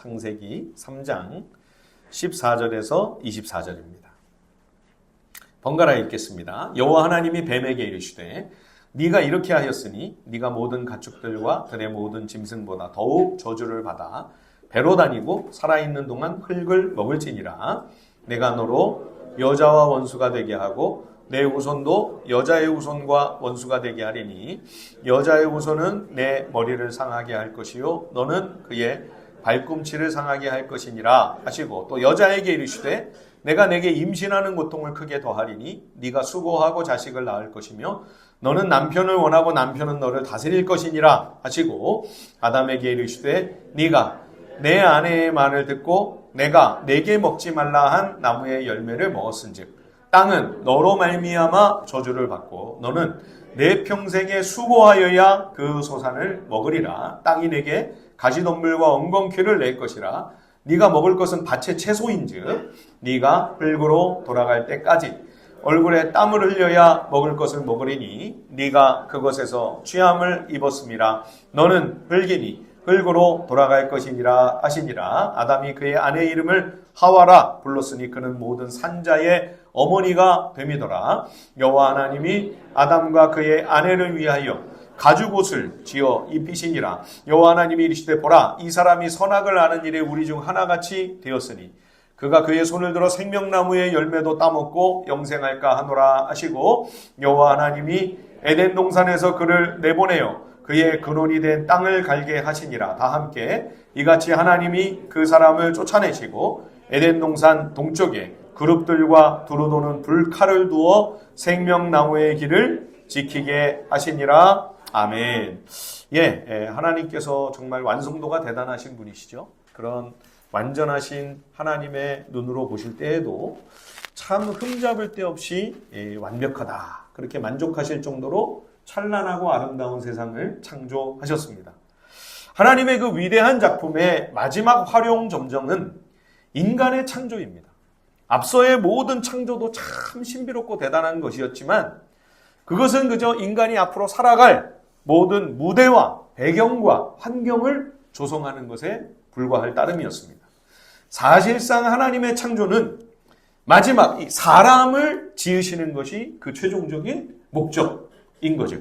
창세기 3장 14절에서 24절입니다. 번갈아 읽겠습니다. 여호와 하나님이 뱀에게 이르시되 네가 이렇게 하였으니 네가 모든 가축들과 들의 모든 짐승보다 더욱 저주를 받아 배로 다니고 살아있는 동안 흙을 먹을지니라. 내가 너로 여자와 원수가 되게 하고 내 후손도 여자의 후손과 원수가 되게 하리니 여자의 후손은 내 머리를 상하게 할 것이요 너는 그의 발꿈치를 상하게 할 것이니라 하시고, 또 여자에게 이르시되 내가 내게 임신하는 고통을 크게 더하리니 네가 수고하고 자식을 낳을 것이며 너는 남편을 원하고 남편은 너를 다스릴 것이니라 하시고, 아담에게 이르시되 네가 내 아내의 말을 듣고 내가 내게 먹지 말라 한 나무의 열매를 먹었은즉 땅은 너로 말미암아 저주를 받고 너는 내 평생에 수고하여야 그 소산을 먹으리라. 땅이 내게 가시덤불과 엉겅퀴를 낼 것이라. 네가 먹을 것은 밭의 채소인즉 네가 흙으로 돌아갈 때까지 얼굴에 땀을 흘려야 먹을 것을 먹으리니 네가 그것에서 취함을 입었음이라. 너는 흙이니 흙으로 돌아갈 것이니라 하시니라. 아담이 그의 아내의 이름을 하와라 불렀으니 그는 모든 산자의 어머니가 됨이더라. 여호와 하나님이 아담과 그의 아내를 위하여 가죽옷을 지어 입히시니라. 여호와 하나님이 이르시되 보라, 이 사람이 선악을 아는 일에 우리 중 하나같이 되었으니 그가 그의 손을 들어 생명나무의 열매도 따먹고 영생할까 하노라 하시고, 여호와 하나님이 에덴 동산에서 그를 내보내어 그의 근원이 된 땅을 갈게 하시니라. 다 함께 이같이 하나님이 그 사람을 쫓아내시고 에덴 동산 동쪽에 그룹들과 두루 도는 불칼을 두어 생명나무의 길을 지키게 하시니라. 아멘. 하나님께서 정말 완성도가 대단하신 분이시죠. 그런 완전하신 하나님의 눈으로 보실 때에도 참 흠잡을 데 없이 완벽하다, 그렇게 만족하실 정도로 찬란하고 아름다운 세상을 창조하셨습니다. 하나님의 그 위대한 작품의 마지막 활용 점정은 인간의 창조입니다. 앞서의 모든 창조도 참 신비롭고 대단한 것이었지만 그것은 그저 인간이 앞으로 살아갈 모든 무대와 배경과 환경을 조성하는 것에 불과할 따름이었습니다. 사실상 하나님의 창조는 마지막 이 사람을 지으시는 것이 그 최종적인 목적인 거죠.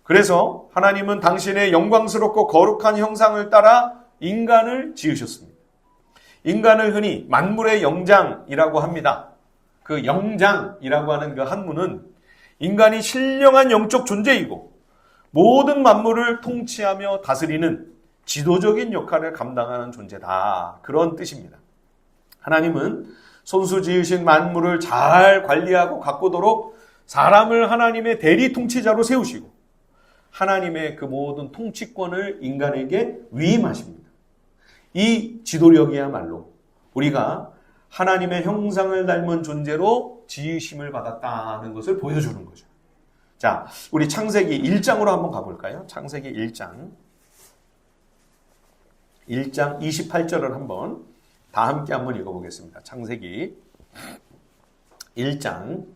그래서 하나님은 당신의 영광스럽고 거룩한 형상을 따라 인간을 지으셨습니다. 인간을 흔히 만물의 영장이라고 합니다. 그 영장이라고 하는 그 한문은 인간이 신령한 영적 존재이고 모든 만물을 통치하며 다스리는 지도적인 역할을 감당하는 존재다, 그런 뜻입니다. 하나님은 손수 지으신 만물을 잘 관리하고 가꾸도록 사람을 하나님의 대리 통치자로 세우시고 하나님의 그 모든 통치권을 인간에게 위임하십니다. 이 지도력이야말로 우리가 하나님의 형상을 닮은 존재로 지으심을 받았다는 것을 보여주는 거죠. 자, 우리 창세기 1장으로 한번 가볼까요? 창세기 1장 28절을 한번 다 함께 한번 읽어보겠습니다. 창세기 1장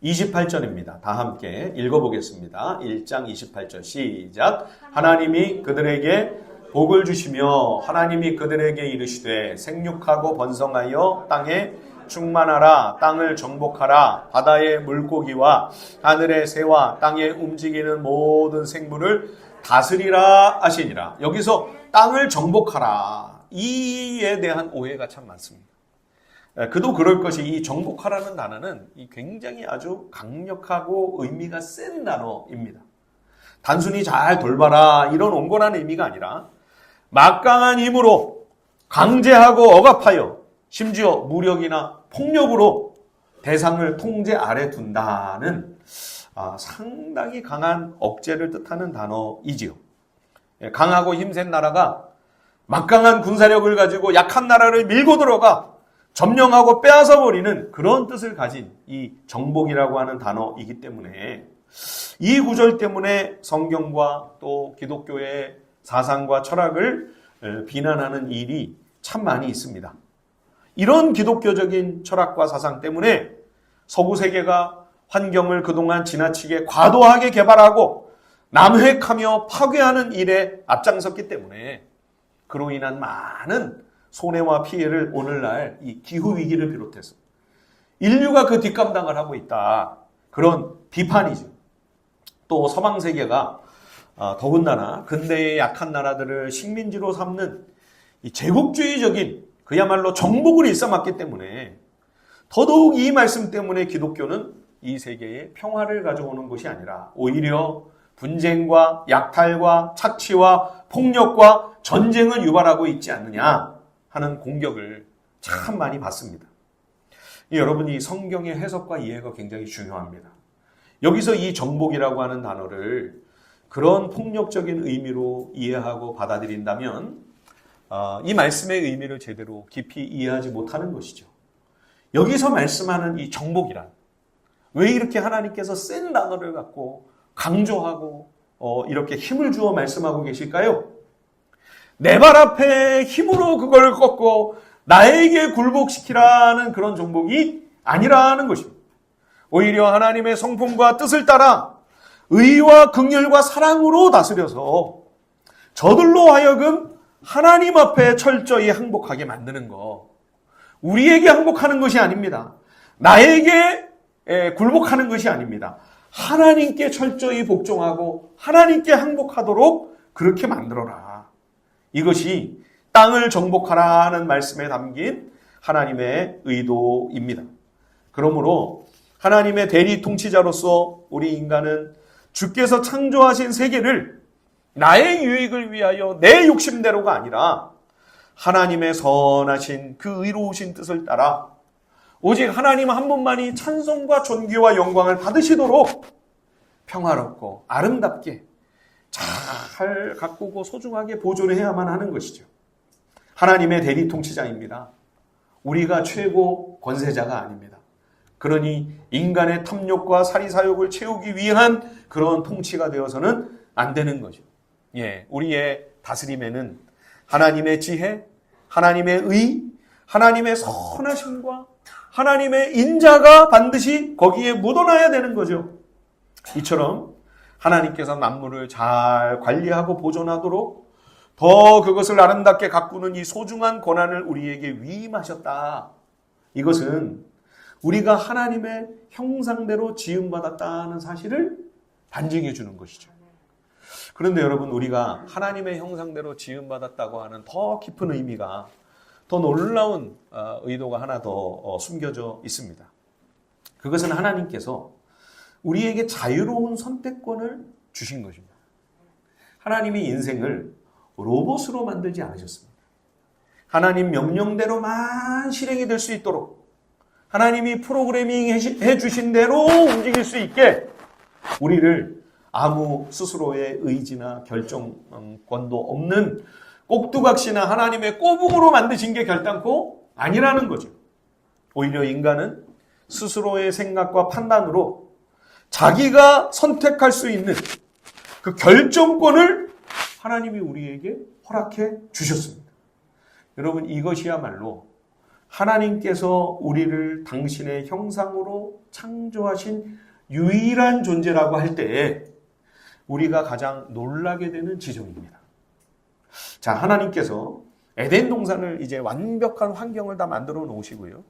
28절입니다. 다 함께 읽어보겠습니다. 1장 28절 시작. 하나님이 그들에게 복을 주시며 하나님이 그들에게 이르시되 생육하고 번성하여 땅에 충만하라. 땅을 정복하라. 바다의 물고기와 하늘의 새와 땅에 움직이는 모든 생물을 다스리라 하시니라. 여기서 땅을 정복하라, 이에 대한 오해가 참 많습니다. 그도 그럴 것이 이 정복하라는 단어는 굉장히 아주 강력하고 의미가 센 단어입니다. 단순히 잘 돌봐라 이런 온건한 의미가 아니라 막강한 힘으로 강제하고 억압하여 심지어 무력이나 폭력으로 대상을 통제 아래 둔다는 상당히 강한 억제를 뜻하는 단어이지요. 강하고 힘센 나라가 막강한 군사력을 가지고 약한 나라를 밀고 들어가 점령하고 빼앗아 버리는 그런 뜻을 가진 이 정복이라고 하는 단어이기 때문에 이 구절 때문에 성경과 또 기독교의 사상과 철학을 비난하는 일이 참 많이 있습니다. 이런 기독교적인 철학과 사상 때문에 서구 세계가 환경을 그동안 지나치게 과도하게 개발하고 남획하며 파괴하는 일에 앞장섰기 때문에 그로 인한 많은 손해와 피해를 오늘날 이 기후위기를 비롯해서 인류가 그 뒷감당을 하고 있다. 그런 비판이죠. 또 서방세계가 더군다나 근대의 약한 나라들을 식민지로 삼는 이 제국주의적인 그야말로 정복을 일삼았기 때문에 더더욱 이 말씀 때문에 기독교는 이 세계에 평화를 가져오는 것이 아니라 오히려 분쟁과 약탈과 착취와 폭력과 전쟁을 유발하고 있지 않느냐 하는 공격을 참 많이 받습니다. 여러분이 성경의 해석과 이해가 굉장히 중요합니다. 여기서 이 정복이라고 하는 단어를 그런 폭력적인 의미로 이해하고 받아들인다면 이 말씀의 의미를 제대로 깊이 이해하지 못하는 것이죠. 여기서 말씀하는 이 정복이란 왜 이렇게 하나님께서 센 단어를 갖고 강조하고 이렇게 힘을 주어 말씀하고 계실까요? 내 발 앞에 힘으로 그걸 꺾고 나에게 굴복시키라는 그런 정복이 아니라는 것입니다. 오히려 하나님의 성품과 뜻을 따라 의와 긍휼과 사랑으로 다스려서 저들로 하여금 하나님 앞에 철저히 항복하게 만드는 것. 우리에게 항복하는 것이 아닙니다. 나에게 굴복하는 것이 아닙니다. 하나님께 철저히 복종하고 하나님께 항복하도록 그렇게 만들어라. 이것이 땅을 정복하라는 말씀에 담긴 하나님의 의도입니다. 그러므로 하나님의 대리 통치자로서 우리 인간은 주께서 창조하신 세계를 나의 유익을 위하여 내 욕심대로가 아니라 하나님의 선하신 그 의로우신 뜻을 따라 오직 하나님 한 분만이 찬송과 존귀와 영광을 받으시도록 평화롭고 아름답게 잘 가꾸고 소중하게 보존을 해야만 하는 것이죠. 하나님의 대리 통치자입니다. 우리가 최고 권세자가 아닙니다. 그러니 인간의 탐욕과 사리사욕을 채우기 위한 그런 통치가 되어서는 안 되는 거죠. 우리의 다스림에는 하나님의 지혜, 하나님의 의, 하나님의 선하심과 하나님의 인자가 반드시 거기에 묻어나야 되는 거죠. 이처럼 하나님께서 만물을 잘 관리하고 보존하도록 더 그것을 아름답게 가꾸는 이 소중한 권한을 우리에게 위임하셨다. 이것은 우리가 하나님의 형상대로 지음받았다는 사실을 반증해 주는 것이죠. 그런데 여러분, 우리가 하나님의 형상대로 지음받았다고 하는 더 깊은 의미가, 더 놀라운 의도가 하나 더 숨겨져 있습니다. 그것은 하나님께서 우리에게 자유로운 선택권을 주신 것입니다. 하나님이 인생을 로봇으로 만들지 않으셨습니다. 하나님 명령대로만 실행이 될 수 있도록 하나님이 프로그래밍 해주신 대로 움직일 수 있게 우리를 아무 스스로의 의지나 결정권도 없는 꼭두각시나 하나님의 꼬북으로 만드신 게 결단코 아니라는 거죠. 오히려 인간은 스스로의 생각과 판단으로 자기가 선택할 수 있는 그 결정권을 하나님이 우리에게 허락해 주셨습니다. 여러분, 이것이야말로 하나님께서 우리를 당신의 형상으로 창조하신 유일한 존재라고 할 때에 우리가 가장 놀라게 되는 지점입니다. 자, 하나님께서 에덴 동산을 이제 완벽한 환경을 다 만들어 놓으시고요.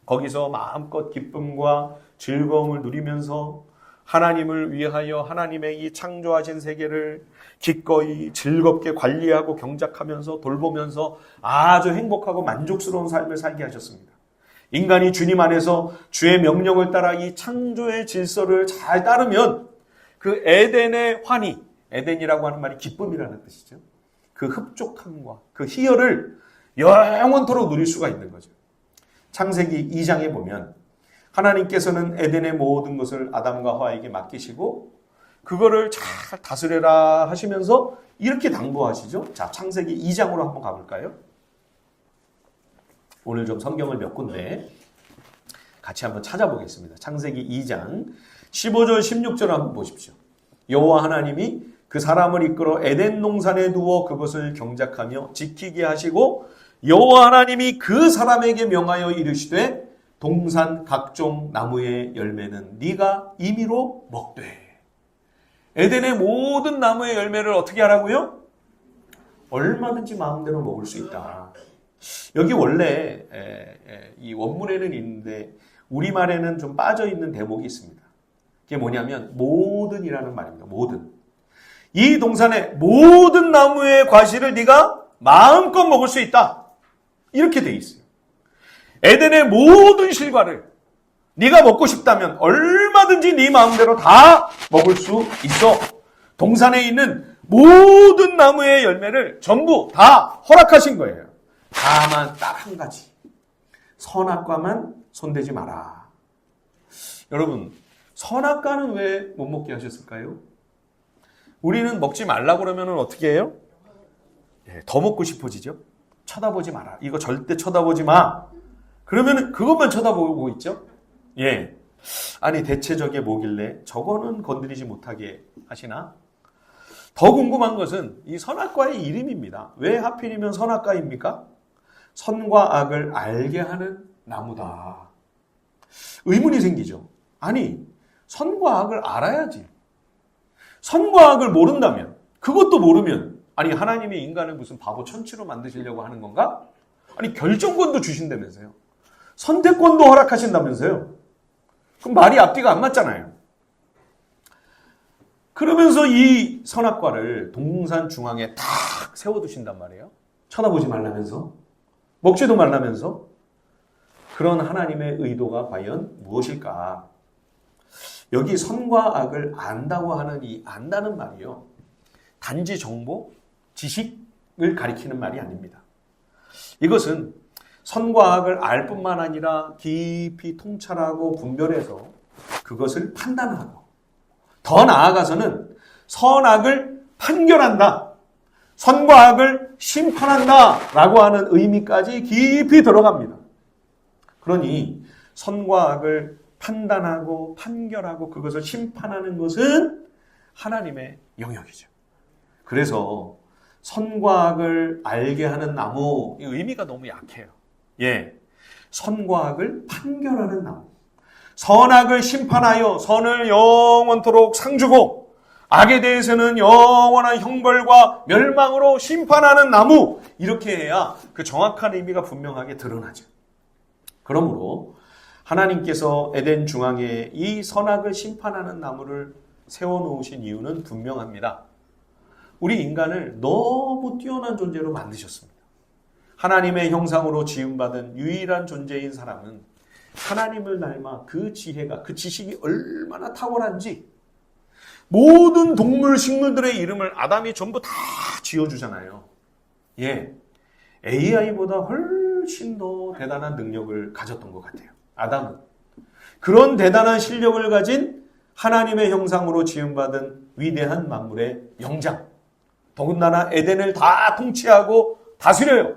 거기서 마음껏 기쁨과 즐거움을 누리면서 하나님을 위하여 하나님의 이 창조하신 세계를 기꺼이 즐겁게 관리하고 경작하면서 돌보면서 아주 행복하고 만족스러운 삶을 살게 하셨습니다. 인간이 주님 안에서 주의 명령을 따라 이 창조의 질서를 잘 따르면 그 에덴의 환희, 에덴이라고 하는 말이 기쁨이라는 뜻이죠. 그 흡족함과 그 희열을 영원토록 누릴 수가 있는 거죠. 창세기 2장에 보면 하나님께서는 에덴의 모든 것을 아담과 하와에게 맡기시고 그거를 잘 다스려라 하시면서 이렇게 당부하시죠. 자, 창세기 2장으로 한번 가볼까요? 오늘 좀 성경을 몇 군데 같이 한번 찾아보겠습니다. 창세기 2장 15절 16절 한번 보십시오. 여호와 하나님이 그 사람을 이끌어 에덴 동산에 두어 그것을 경작하며 지키게 하시고 여호와 하나님이 그 사람에게 명하여 이르시되 동산 각종 나무의 열매는 네가 임의로 먹되. 에덴의 모든 나무의 열매를 어떻게 하라고요? 얼마든지 마음대로 먹을 수 있다. 여기 원래 이 원문에는 있는데 우리말에는 좀 빠져있는 대목이 있습니다. 그게 뭐냐면 모든이라는 말입니다. 모든. 이 동산의 모든 나무의 과실을 네가 마음껏 먹을 수 있다. 이렇게 돼 있어요. 에덴의 모든 실과를 네가 먹고 싶다면 얼마든지 네 마음대로 다 먹을 수 있어. 동산에 있는 모든 나무의 열매를 전부 다 허락하신 거예요. 다만 딱 한 가지. 선악과만 손대지 마라. 여러분, 선악과는 왜 못 먹게 하셨을까요? 우리는 먹지 말라고 그러면 어떻게 해요? 더 먹고 싶어지죠? 쳐다보지 마라. 이거 절대 쳐다보지 마. 그러면 그것만 쳐다보고 있죠? 예. 아니, 대체 저게 뭐길래 저거는 건드리지 못하게 하시나? 더 궁금한 것은 이 선악과의 이름입니다. 왜 하필이면 선악과입니까? 선과 악을 알게 하는 나무다. 의문이 생기죠. 아니, 선과 악을 알아야지. 선과 악을 모른다면, 그것도 모르면, 아니, 하나님이 인간을 무슨 바보 천치로 만드시려고 하는 건가? 아니, 결정권도 주신다면서요. 선택권도 허락하신다면서요. 그럼 말이 앞뒤가 안 맞잖아요. 그러면서 이 선악과를 동산 중앙에 탁 세워두신단 말이에요. 쳐다보지 말라면서, 먹지도 말라면서. 그런 하나님의 의도가 과연 무엇일까? 여기 선과 악을 안다고 하는 이 안다는 말이요. 단지 정보, 지식을 가리키는 말이 아닙니다. 이것은 선과 악을 알 뿐만 아니라 깊이 통찰하고 분별해서 그것을 판단하고 더 나아가서는 선악을 판결한다. 선과 악을 심판한다. 라고 하는 의미까지 깊이 들어갑니다. 그러니 선과 악을 판단하고 판결하고 그것을 심판하는 것은 하나님의 영역이죠. 그래서 선과 악을 알게 하는 나무, 이 의미가 너무 약해요. 예, 선과 악을 판결하는 나무. 선악을 심판하여 선을 영원토록 상주고 악에 대해서는 영원한 형벌과 멸망으로 심판하는 나무. 이렇게 해야 그 정확한 의미가 분명하게 드러나죠. 그러므로 하나님께서 에덴 중앙에 이 선악을 심판하는 나무를 세워놓으신 이유는 분명합니다. 우리 인간을 너무 뛰어난 존재로 만드셨습니다. 하나님의 형상으로 지음받은 유일한 존재인 사람은 하나님을 닮아 그 지혜가, 그 지식이 얼마나 탁월한지 모든 동물, 식물들의 이름을 아담이 전부 다 지어주잖아요. 예, AI보다 훨씬 더 대단한 능력을 가졌던 것 같아요. 아담은. 그런 대단한 실력을 가진 하나님의 형상으로 지음받은 위대한 만물의 영장. 더군다나 에덴을 다 통치하고 다스려요.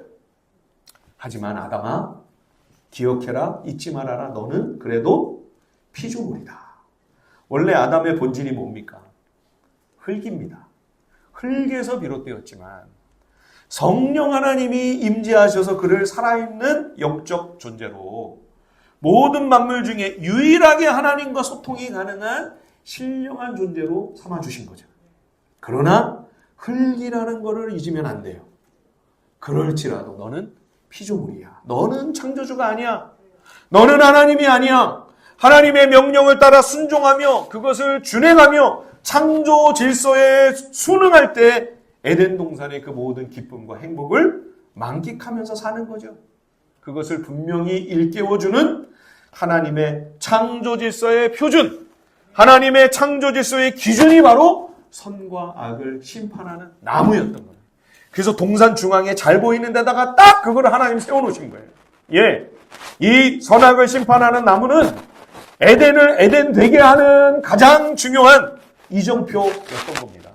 하지만 아담아, 기억해라, 잊지 말아라. 너는 그래도 피조물이다. 원래 아담의 본질이 뭡니까? 흙입니다. 흙에서 비롯되었지만 성령 하나님이 임재하셔서 그를 살아있는 영적 존재로 모든 만물 중에 유일하게 하나님과 소통이 가능한 신령한 존재로 삼아주신 거죠. 그러나 흙이라는 것을 잊으면 안 돼요. 그럴지라도 너는 피조물이야. 너는 창조주가 아니야. 너는 하나님이 아니야. 하나님의 명령을 따라 순종하며 그것을 준행하며 창조 질서에 순응할 때 에덴 동산의 그 모든 기쁨과 행복을 만끽하면서 사는 거죠. 그것을 분명히 일깨워주는 하나님의 창조 질서의 표준, 하나님의 창조 질서의 기준이 바로 선과 악을 심판하는 나무였던 거예요. 그래서 동산 중앙에 잘 보이는 데다가 딱 그걸 하나님 세워놓으신 거예요. 예, 이 선악을 심판하는 나무는 에덴을 에덴 되게 하는 가장 중요한 이정표였던 겁니다.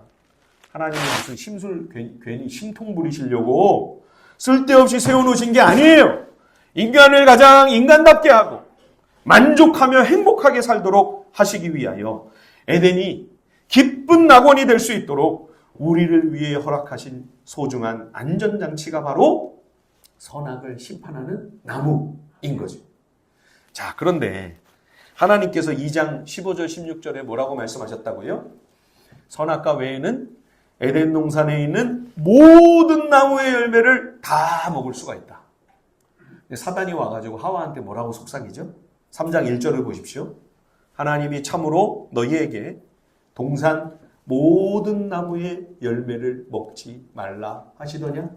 하나님이 무슨 심술 괜히 심통 부리시려고 쓸데없이 세워놓으신 게 아니에요. 인간을 가장 인간답게 하고 만족하며 행복하게 살도록 하시기 위하여 에덴이 기쁜 낙원이 될 수 있도록 우리를 위해 허락하신 소중한 안전장치가 바로 선악을 심판하는 나무인 거죠. 자, 그런데 하나님께서 2장 15절 16절에 뭐라고 말씀하셨다고요? 선악과 외에는 에덴 동산에 있는 모든 나무의 열매를 다 먹을 수가 있다. 사단이 와가지고 하와한테 뭐라고 속삭이죠? 3장 1절을 보십시오. 하나님이 참으로 너희에게 동산 모든 나무의 열매를 먹지 말라 하시더냐?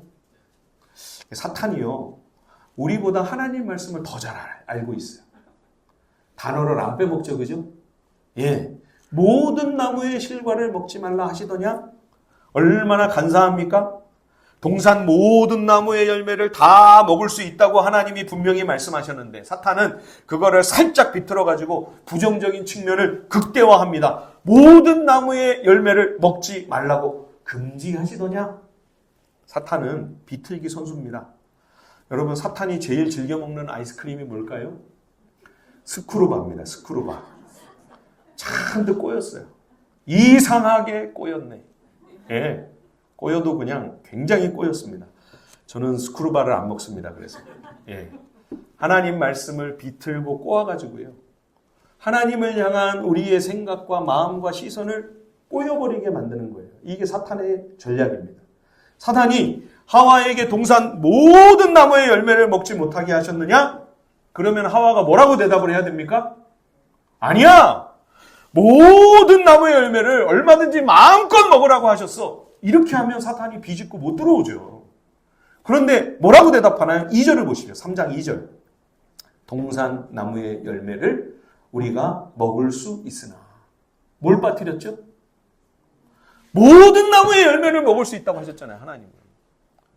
사탄이요, 우리보다 하나님 말씀을 더 잘 알고 있어요. 단어를 안 빼먹죠, 그죠? 예, 모든 나무의 실과를 먹지 말라 하시더냐? 얼마나 간사합니까? 동산 모든 나무의 열매를 다 먹을 수 있다고 하나님이 분명히 말씀하셨는데 사탄은 그거를 살짝 비틀어가지고 부정적인 측면을 극대화합니다. 모든 나무의 열매를 먹지 말라고 금지하시더냐? 사탄은 비틀기 선수입니다. 여러분, 사탄이 제일 즐겨 먹는 아이스크림이 뭘까요? 스크루바입니다. 스크루바. 잔뜩 꼬였어요. 이상하게 꼬였네. 예, 꼬여도 그냥 굉장히 꼬였습니다. 저는 스크루바를 안 먹습니다. 그래서 예, 하나님 말씀을 비틀고 꼬아가지고요, 하나님을 향한 우리의 생각과 마음과 시선을 꼬여버리게 만드는 거예요. 이게 사탄의 전략입니다. 사탄이 하와에게 동산 모든 나무의 열매를 먹지 못하게 하셨느냐? 그러면 하와가 뭐라고 대답을 해야 됩니까? 아니야! 모든 나무의 열매를 얼마든지 마음껏 먹으라고 하셨어. 이렇게 하면 사탄이 비집고 못 들어오죠. 그런데 뭐라고 대답하나요? 2절을 보시죠. 3장 2절. 동산 나무의 열매를 우리가 먹을 수 있으나. 뭘 빠뜨렸죠? 모든 나무의 열매를 먹을 수 있다고 하셨잖아요, 하나님은.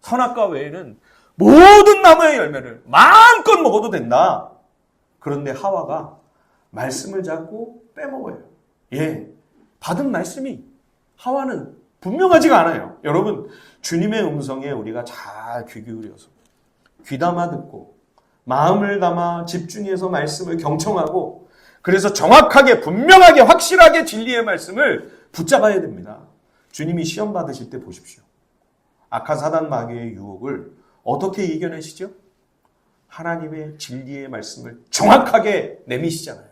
선악과 외에는 모든 나무의 열매를 마음껏 먹어도 된다. 그런데 하와가 말씀을 자꾸 빼먹어요. 예, 받은 말씀이 하와는 분명하지가 않아요. 여러분, 주님의 음성에 우리가 잘 귀 기울여서 귀담아 듣고 마음을 담아 집중해서 말씀을 경청하고, 그래서 정확하게 분명하게 확실하게 진리의 말씀을 붙잡아야 됩니다. 주님이 시험 받으실 때 보십시오. 악한 사단 마귀의 유혹을 어떻게 이겨내시죠? 하나님의 진리의 말씀을 정확하게 내미시잖아요.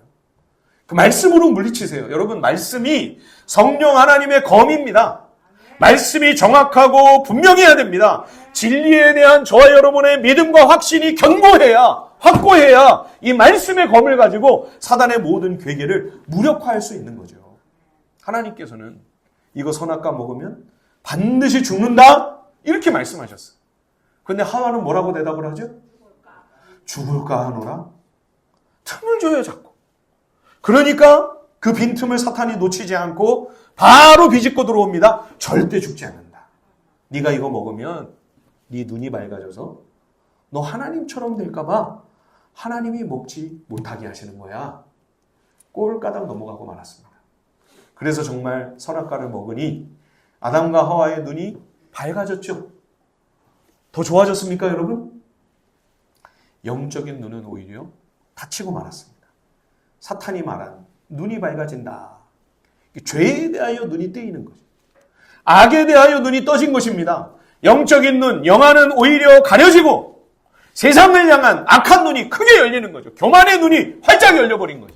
그 말씀으로 물리치세요. 여러분, 말씀이 성령 하나님의 검입니다. 말씀이 정확하고 분명해야 됩니다. 진리에 대한 저와 여러분의 믿음과 확신이 견고해야, 확고해야 이 말씀의 검을 가지고 사단의 모든 괴계를 무력화할 수 있는 거죠. 하나님께서는 이거 선악과 먹으면 반드시 죽는다, 이렇게 말씀하셨어요. 그런데 하와는 뭐라고 대답을 하죠? 죽을까 하노라? 틈을 줘요, 자꾸. 그러니까 그 빈틈을 사탄이 놓치지 않고 바로 비집고 들어옵니다. 절대 죽지 않는다. 네가 이거 먹으면 네 눈이 밝아져서 너 하나님처럼 될까 봐 하나님이 먹지 못하게 하시는 거야. 꼴까닥 넘어가고 말았습니다. 그래서 정말 선악과를 먹으니 아담과 하와의 눈이 밝아졌죠. 더 좋아졌습니까, 여러분? 영적인 눈은 오히려 닫히고 말았습니다. 사탄이 말한 눈이 밝아진다. 죄에 대하여 눈이 뜨이는 거죠. 악에 대하여 눈이 떠진 것입니다. 영적인 눈, 영안은 오히려 가려지고 세상을 향한 악한 눈이 크게 열리는 거죠. 교만의 눈이 활짝 열려버린 거죠.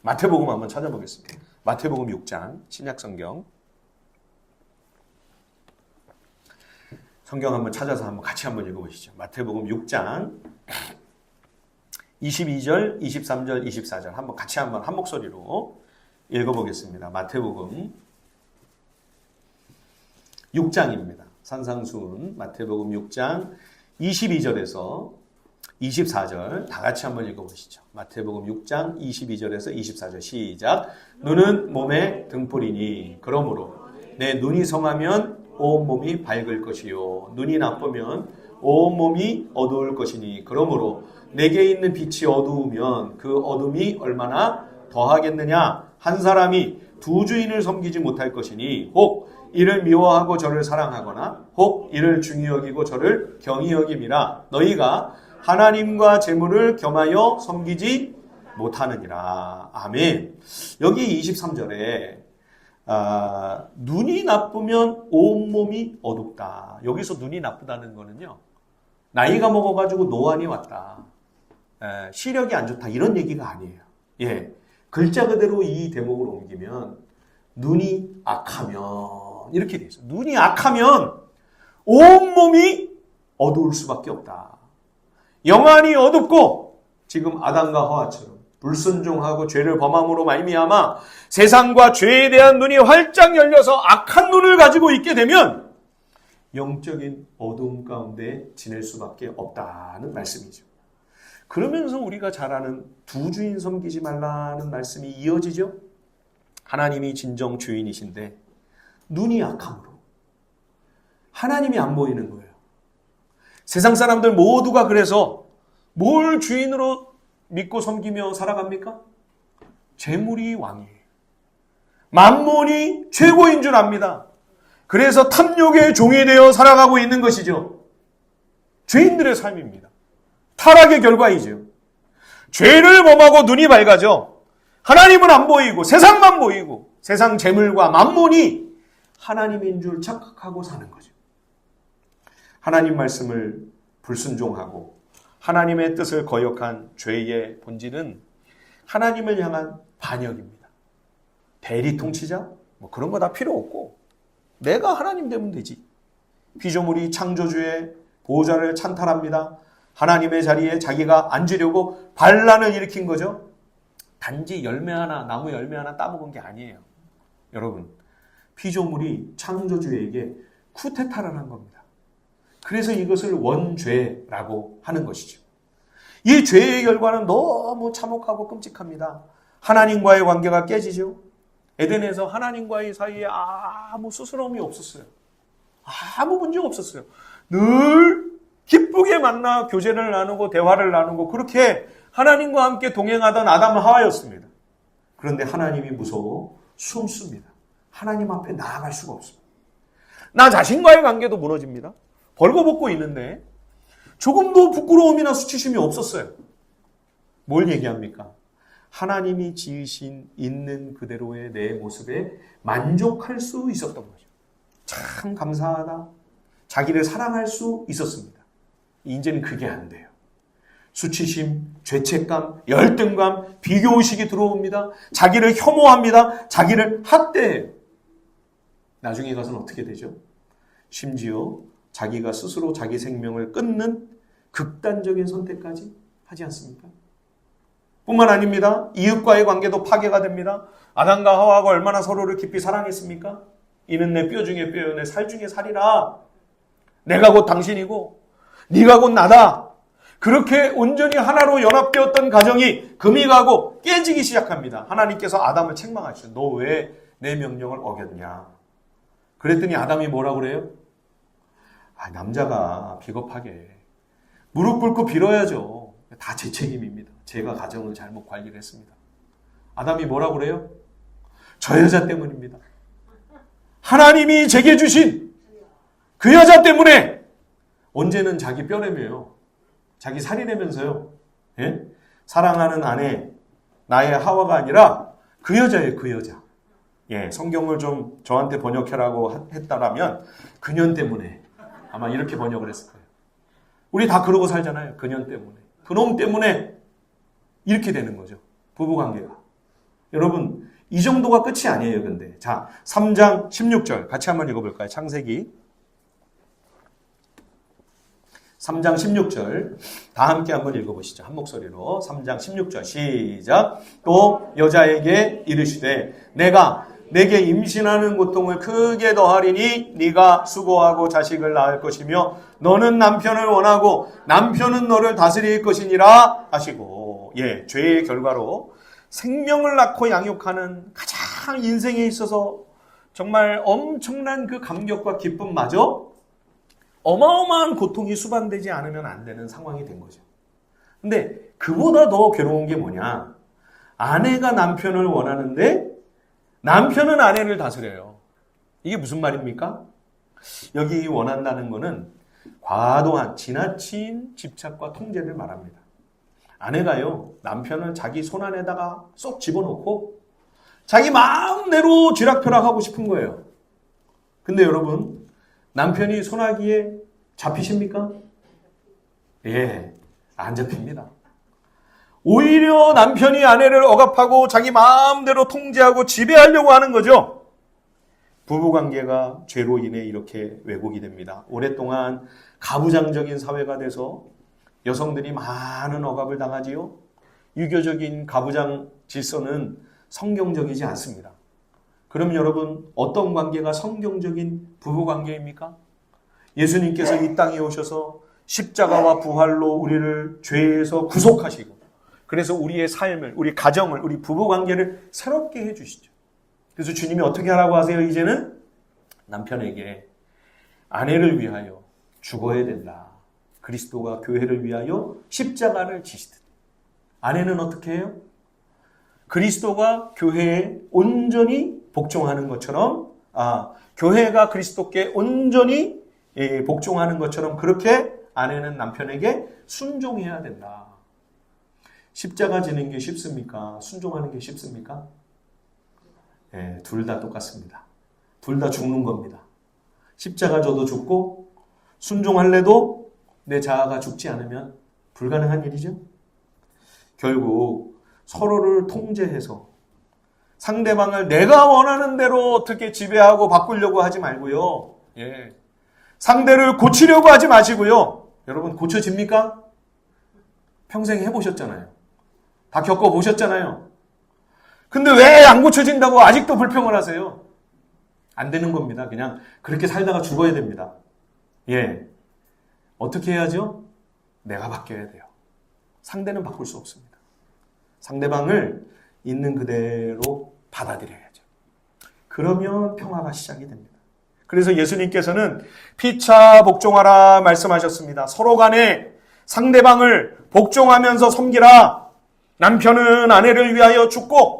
마태복음 한번 찾아보겠습니다. 마태복음 6장, 신약성경. 성경 한번 찾아서 한번 같이 한번 읽어보시죠. 마태복음 6장 22절, 23절, 24절 한번 같이 한번 한 목소리로 읽어보겠습니다. 마태복음 6장입니다. 산상수훈 마태복음 6장 22절에서 24절 다 같이 한번 읽어보시죠. 마태복음 6장 22절에서 24절 시작. 눈은 몸의 등불이니 그러므로 내 눈이 성하면 온몸이 밝을 것이요 눈이 나쁘면 온몸이 어두울 것이니 그러므로 내게 있는 빛이 어두우면 그 어둠이 얼마나 더하겠느냐. 한 사람이 두 주인을 섬기지 못할 것이니 혹 이를 미워하고 저를 사랑하거나 혹 이를 중히 여기고 저를 경히 여김이라. 너희가 하나님과 재물을 겸하여 섬기지 못하느니라. 아멘. 여기 23절에 눈이 나쁘면 온몸이 어둡다. 여기서 눈이 나쁘다는 거는요, 나이가 먹어가지고 노안이 왔다, 시력이 안 좋다, 이런 얘기가 아니에요. 예, 글자 그대로 이 대목을 옮기면 눈이 악하면 이렇게 돼 있어요. 눈이 악하면 온몸이 어두울 수밖에 없다. 영안이 어둡고 지금 아담과 하와처럼 불순종하고 죄를 범함으로 말미암아 세상과 죄에 대한 눈이 활짝 열려서 악한 눈을 가지고 있게 되면 영적인 어두움 가운데 지낼 수밖에 없다는 말씀이죠. 그러면서 우리가 잘 아는 두 주인 섬기지 말라는 말씀이 이어지죠. 하나님이 진정 주인이신데 눈이 악함으로 하나님이 안 보이는 거예요. 세상 사람들 모두가 그래서 뭘 주인으로 믿고 섬기며 살아갑니까? 재물이 왕이에요. 만몬이 최고인 줄 압니다. 그래서 탐욕의 종이 되어 살아가고 있는 것이죠. 죄인들의 삶입니다. 타락의 결과이죠. 죄를 범하고 눈이 밝아져 하나님은 안 보이고 세상만 보이고 세상 재물과 만몬이 하나님인 줄 착각하고 사는 거죠. 하나님 말씀을 불순종하고 하나님의 뜻을 거역한 죄의 본질은 하나님을 향한 반역입니다. 대리 통치자? 뭐 그런 거 다 필요 없고 내가 하나님 되면 되지. 피조물이 창조주의 보호자를 찬탈합니다. 하나님의 자리에 자기가 앉으려고 반란을 일으킨 거죠. 단지 열매 하나, 나무 열매 하나 따먹은 게 아니에요. 여러분, 피조물이 창조주에게 쿠데타를 한 겁니다. 그래서 이것을 원죄라고 하는 것이죠. 이 죄의 결과는 너무 참혹하고 끔찍합니다. 하나님과의 관계가 깨지죠. 에덴에서 하나님과의 사이에 아무 스스럼이 없었어요. 아무 문제가 없었어요. 늘 기쁘게 만나 교제를 나누고 대화를 나누고 그렇게 하나님과 함께 동행하던 아담 하와였습니다. 그런데 하나님이 무서워 숨습니다. 하나님 앞에 나아갈 수가 없습니다. 나 자신과의 관계도 무너집니다. 벌거벗고 있는데 조금도 부끄러움이나 수치심이 없었어요. 뭘 얘기합니까? 하나님이 지으신 있는 그대로의 내 모습에 만족할 수 있었던 거죠. 참 감사하다. 자기를 사랑할 수 있었습니다. 이제는 그게 안 돼요. 수치심, 죄책감, 열등감, 비교의식이 들어옵니다. 자기를 혐오합니다. 자기를 학대해요. 나중에 가서는 어떻게 되죠? 심지어 자기가 스스로 자기 생명을 끊는 극단적인 선택까지 하지 않습니까? 뿐만 아닙니다. 이웃과의 관계도 파괴가 됩니다. 아담과 하와가 얼마나 서로를 깊이 사랑했습니까? 이는 내 뼈 중에 뼈요 내 살 중에 살이라. 내가 곧 당신이고 네가 곧 나다. 그렇게 온전히 하나로 연합되었던 가정이 금이 가고 깨지기 시작합니다. 하나님께서 아담을 책망하시죠. 너 왜 내 명령을 어겼냐? 그랬더니 아담이 뭐라고 그래요? 남자가 비겁하게 무릎 꿇고 빌어야죠. 다 제 책임입니다. 제가 가정을 잘못 관리를 했습니다. 아담이 뭐라고 그래요? 저 여자 때문입니다. 하나님이 제게 주신 그 여자 때문에 언제는 자기 뼈내며요. 자기 살이내면서요. 예? 사랑하는 아내 나의 하와가 아니라 그 여자예요. 그 여자. 예, 성경을 좀 저한테 번역해라고 했다라면 그년 때문에 아마 이렇게 번역을 했을 거예요. 우리 다 그러고 살잖아요. 그년 때문에. 그놈 때문에 이렇게 되는 거죠. 부부관계가. 여러분 이 정도가 끝이 아니에요. 근데 자 3장 16절 같이 한번 읽어볼까요? 창세기 3장 16절 다 함께 한번 읽어보시죠. 한 목소리로 3장 16절 시작. 또 여자에게 이르시되 내가 내게 임신하는 고통을 크게 더하리니 네가 수고하고 자식을 낳을 것이며 너는 남편을 원하고 남편은 너를 다스릴 것이니라 하시고 예, 죄의 결과로 생명을 낳고 양육하는 가장 인생에 있어서 정말 엄청난 그 감격과 기쁨마저 어마어마한 고통이 수반되지 않으면 안 되는 상황이 된 거죠. 근데 그보다 더 괴로운 게 뭐냐? 아내가 남편을 원하는데 남편은 아내를 다스려요. 이게 무슨 말입니까? 여기 원한다는 거는 과도한 지나친 집착과 통제를 말합니다. 아내가요 남편을 자기 손 안에다가 쏙 집어넣고 자기 마음대로 쥐락펴락하고 싶은 거예요. 근데 여러분 남편이 손아귀에 잡히십니까? 예, 안 잡힙니다. 오히려 남편이 아내를 억압하고 자기 마음대로 통제하고 지배하려고 하는 거죠. 부부관계가 죄로 인해 이렇게 왜곡이 됩니다. 오랫동안 가부장적인 사회가 돼서 여성들이 많은 억압을 당하지요. 유교적인 가부장 질서는 성경적이지 않습니다. 그럼 여러분, 어떤 관계가 성경적인 부부관계입니까? 예수님께서 이 땅에 오셔서 십자가와 부활로 우리를 죄에서 구속하시고, 그래서 우리의 삶을, 우리 가정을, 우리 부부관계를 새롭게 해주시죠. 그래서 주님이 어떻게 하라고 하세요? 이제는 남편에게 아내를 위하여 죽어야 된다. 그리스도가 교회를 위하여 십자가를 지시듯. 아내는 어떻게 해요? 그리스도가 교회에 온전히 복종하는 것처럼, 교회가 그리스도께 온전히 복종하는 것처럼 그렇게 아내는 남편에게 순종해야 된다. 십자가 지는 게 쉽습니까? 순종하는 게 쉽습니까? 둘 다 똑같습니다. 둘 다 죽는 겁니다. 십자가 져도 죽고 순종할래도 내 자아가 죽지 않으면 불가능한 일이죠. 결국 서로를 통제해서 상대방을 내가 원하는 대로 어떻게 지배하고 바꾸려고 하지 말고요. 상대를 고치려고 하지 마시고요. 여러분, 고쳐집니까? 평생 해보셨잖아요. 다 겪어보셨잖아요. 근데 왜 안 고쳐진다고 아직도 불평을 하세요? 안 되는 겁니다. 그냥 그렇게 살다가 죽어야 됩니다. 어떻게 해야죠? 내가 바뀌어야 돼요. 상대는 바꿀 수 없습니다. 상대방을 있는 그대로 받아들여야죠. 그러면 평화가 시작이 됩니다. 그래서 예수님께서는 피차 복종하라 말씀하셨습니다. 서로 간에 상대방을 복종하면서 섬기라. 남편은 아내를 위하여 죽고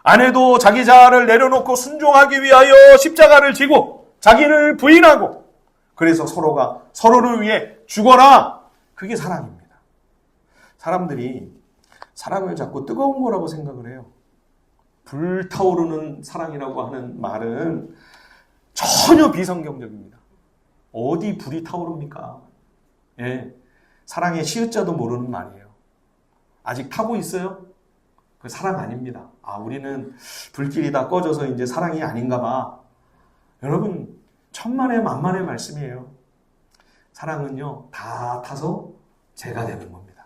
아내도 자기 자아를 내려놓고 순종하기 위하여 십자가를 지고 자기를 부인하고, 그래서 서로가 서로를 위해 죽어라. 그게 사랑입니다. 사람들이 사랑을 자꾸 뜨거운 거라고 생각을 해요. 불타오르는 사랑이라고 하는 말은 전혀 비성경적입니다. 어디 불이 타오릅니까? 사랑의 시읒자도 모르는 말이에요. 아직 타고 있어요? 그 사랑 아닙니다. 우리는 불길이 다 꺼져서 이제 사랑이 아닌가 봐. 여러분, 천만의 만만의 말씀이에요. 사랑은요, 다 타서 죄가 되는 겁니다.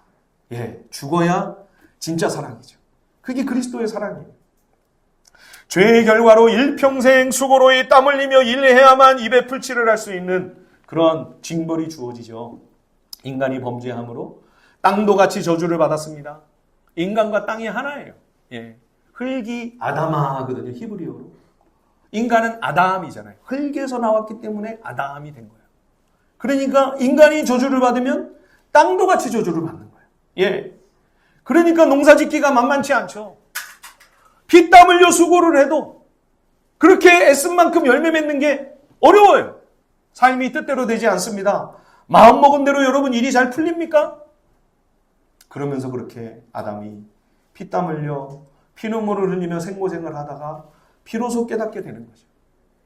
죽어야 진짜 사랑이죠. 그게 그리스도의 사랑이에요. 죄의 결과로 일평생 수고로이 땀 흘리며 일해야만 입에 풀칠을 할 수 있는 그런 징벌이 주어지죠. 인간이 범죄함으로 땅도 같이 저주를 받았습니다. 인간과 땅이 하나예요. 흙이 아담아거든요. 히브리어로. 인간은 아담이잖아요. 흙에서 나왔기 때문에 아담이 된 거예요. 그러니까 인간이 저주를 받으면 땅도 같이 저주를 받는 거예요. 그러니까 농사짓기가 만만치 않죠. 피땀 흘려 수고를 해도 그렇게 애쓴 만큼 열매 맺는 게 어려워요. 삶이 뜻대로 되지 않습니다. 마음먹은 대로 여러분 일이 잘 풀립니까? 그러면서 그렇게 아담이 피땀 흘려 피눈물을 흘리며 생고생을 하다가 비로소 깨닫게 되는 거죠.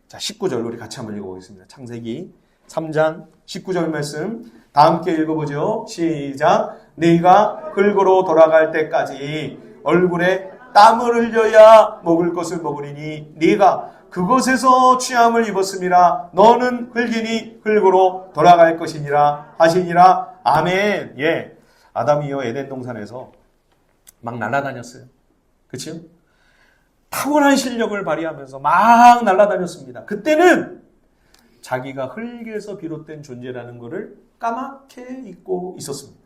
자, 19절 우리 같이 한번 읽어보겠습니다. 창세기 3장 19절 말씀 다 함께 읽어보죠. 시작. 네가 흙으로 돌아갈 때까지 얼굴에 땀을 흘려야 먹을 것을 먹으리니 네가 그것에서 취함을 입었음이라. 너는 흙이니 흙으로 돌아갈 것이니라 하시니라. 아멘. 아담이요 에덴 동산에서 막 날아다녔어요. 그렇죠? 탁월한 실력을 발휘하면서 막 날아다녔습니다. 그때는 자기가 흙에서 비롯된 존재라는 것을 까맣게 잊고 있었습니다.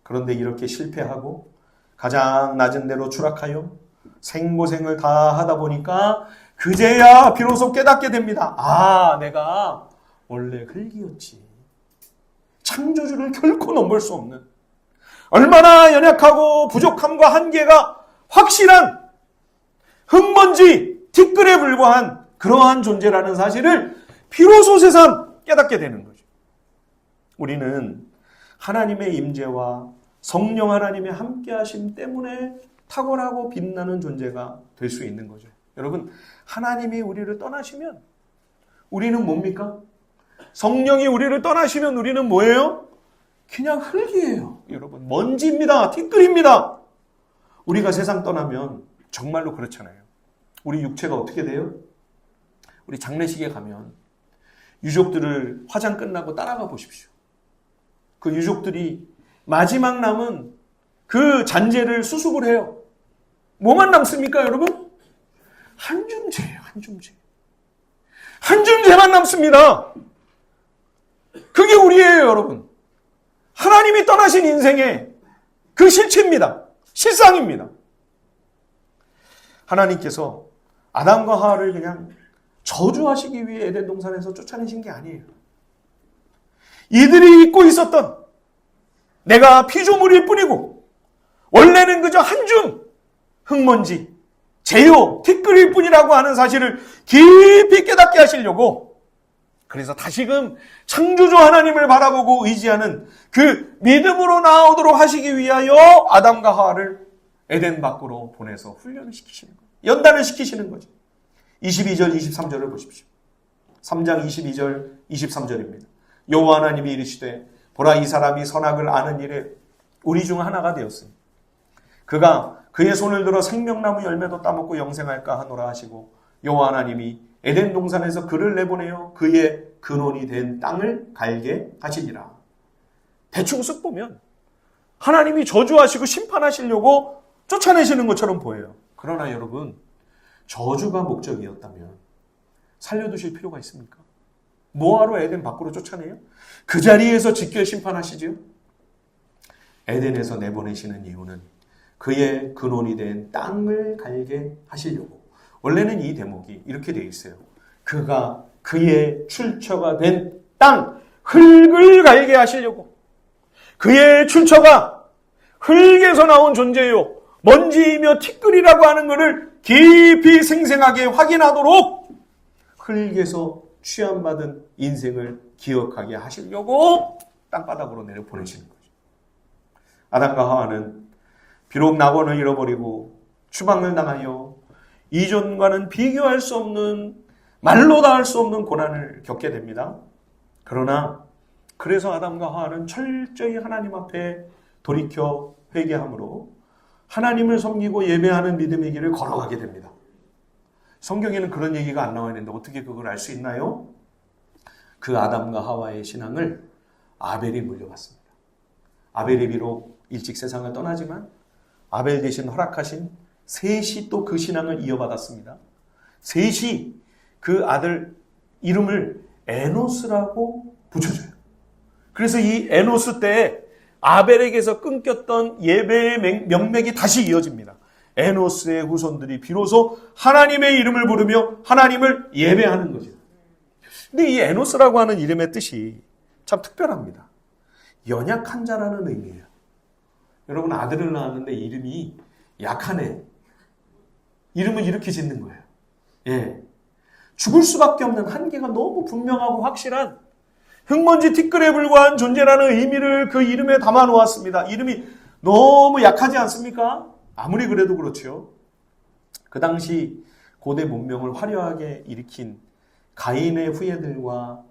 그런데 이렇게 실패하고 가장 낮은 데로 추락하여 생고생을 다 하다 보니까 그제야 비로소 깨닫게 됩니다. 내가 원래 흙이었지. 창조주를 결코 넘볼 수 없는, 얼마나 연약하고 부족함과 한계가 확실한 흙먼지 티끌에 불과한 그러한 존재라는 사실을 비로소 세상 깨닫게 되는 거죠. 우리는 하나님의 임재와 성령 하나님의 함께하심 때문에 탁월하고 빛나는 존재가 될 수 있는 거죠. 여러분, 하나님이 우리를 떠나시면 우리는 뭡니까? 성령이 우리를 떠나시면 우리는 뭐예요? 그냥 흙이에요. 여러분, 먼지입니다. 티끌입니다. 우리가 세상 떠나면 정말로 그렇잖아요. 우리 육체가 어떻게 돼요? 우리 장례식에 가면 유족들을 화장 끝나고 따라가 보십시오. 그 유족들이 마지막 남은 그 잔재를 수습을 해요. 뭐만 남습니까, 여러분? 한 줌재예요, 한 줌재. 한 줌재만 남습니다. 그게 우리예요, 여러분. 하나님이 떠나신 인생의 그 실체입니다. 실상입니다. 하나님께서 아담과 하와를 그냥 저주하시기 위해 에덴 동산에서 쫓아내신 게 아니에요. 이들이 잊고 있었던 내가 피조물일 뿐이고 원래는 그저 한 줌 흙먼지, 재요, 티끌일 뿐이라고 하는 사실을 깊이 깨닫게 하시려고, 그래서 다시금 창조주 하나님을 바라보고 의지하는 그 믿음으로 나오도록 하시기 위하여 아담과 하와를 에덴 밖으로 보내서 훈련을 시키시는 거예요. 연단을 시키시는 거죠. 22절, 23절을 보십시오. 3장 22절, 23절입니다. 여호와 하나님이 이르시되 보라, 이 사람이 선악을 아는 일에 우리 중 하나가 되었으니 그가 그의 손을 들어 생명나무 열매도 따먹고 영생할까 하노라 하시고, 여호와 하나님이 에덴 동산에서 그를 내보내어 그의 근원이 된 땅을 갈게 하시니라. 대충 쓱 보면 하나님이 저주하시고 심판하시려고 쫓아내시는 것처럼 보여요. 그러나 여러분, 저주가 목적이었다면 살려두실 필요가 있습니까? 뭐하러 에덴 밖으로 쫓아내요? 그 자리에서 직결 심판하시죠. 에덴에서 내보내시는 이유는 그의 근원이 된 땅을 갈게 하시려고. 원래는 이 대목이 이렇게 되어 있어요. 그가 그의 출처가 된 땅, 흙을 갈게 하시려고. 그의 출처가 흙에서 나온 존재요, 먼지이며 티끌이라고 하는 것을 깊이 생생하게 확인하도록 흙에서 취함받은 인생을 기억하게 하시려고 땅바닥으로 내려 보내시는 거죠. 아담과 하와는 비록 낙원을 잃어버리고 추방을 당하여 이전과는 비교할 수 없는, 말로 다 할 수 없는 고난을 겪게 됩니다. 그러나 그래서 아담과 하와는 철저히 하나님 앞에 돌이켜 회개함으로 하나님을 섬기고 예배하는 믿음의 길을 걸어가게 됩니다. 성경에는 그런 얘기가 안 나와 있는데 어떻게 그걸 알 수 있나요? 그 아담과 하와의 신앙을 아벨이 물려받습니다. 아벨이 비록 일찍 세상을 떠나지만 아벨 대신 허락하신 셋이 또 그 신앙을 이어받았습니다. 셋이 그 아들 이름을 에노스라고 붙여줘요. 그래서 이 에노스 때에 아벨에게서 끊겼던 예배의 명맥이 다시 이어집니다. 에노스의 후손들이 비로소 하나님의 이름을 부르며 하나님을 예배하는 거죠. 근데 이 에노스라고 하는 이름의 뜻이 참 특별합니다. 연약한 자라는 의미예요. 여러분, 아들을 낳았는데 이름이 약하네. 이름을 이렇게 짓는 거예요. 예. 죽을 수밖에 없는 한계가 너무 분명하고 확실한 흙먼지 티끌에 불과한 존재라는 의미를 그 이름에 담아 놓았습니다. 이름이 너무 약하지 않습니까? 아무리 그래도 그렇죠. 그 당시 고대 문명을 화려하게 일으킨 가인의 후예들과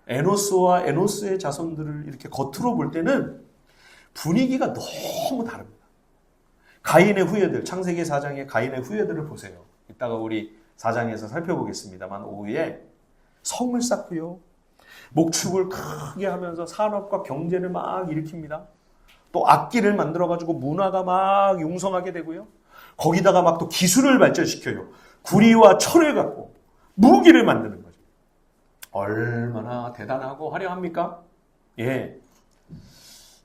에노스와 에노스의 자손들을 이렇게 겉으로 볼 때는 분위기가 너무 다릅니다. 가인의 후예들, 창세기 4장의 가인의 후예들을 보세요. 이따가 우리 4장에서 살펴보겠습니다만, 오후에 성을 쌓고요, 목축을 크게 하면서 산업과 경제를 막 일으킵니다. 또 악기를 만들어가지고 문화가 막 융성하게 되고요, 거기다가 막 또 기술을 발전시켜요. 구리와 철을 갖고 무기를 만드는 거죠. 얼마나 대단하고 화려합니까? 예.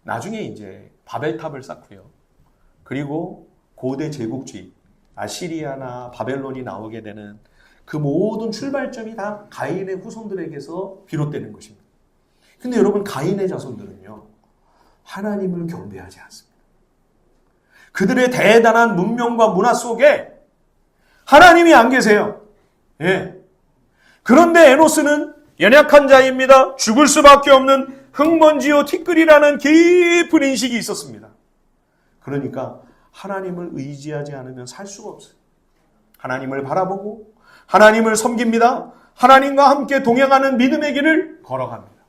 나중에 이제 바벨탑을 쌓고요, 그리고 고대 제국주의 아시리아나 바벨론이 나오게 되는 그 모든 출발점이 다 가인의 후손들에게서 비롯되는 것입니다. 근데 여러분, 가인의 자손들은요, 하나님을 경배하지 않습니다. 그들의 대단한 문명과 문화 속에 하나님이 안 계세요. 예. 그런데 에노스는 연약한 자입니다. 죽을 수밖에 없는 흙먼지요 티끌이라는 깊은 인식이 있었습니다. 그러니까 하나님을 의지하지 않으면 살 수가 없어요. 하나님을 바라보고 하나님을 섬깁니다. 하나님과 함께 동행하는 믿음의 길을 걸어갑니다.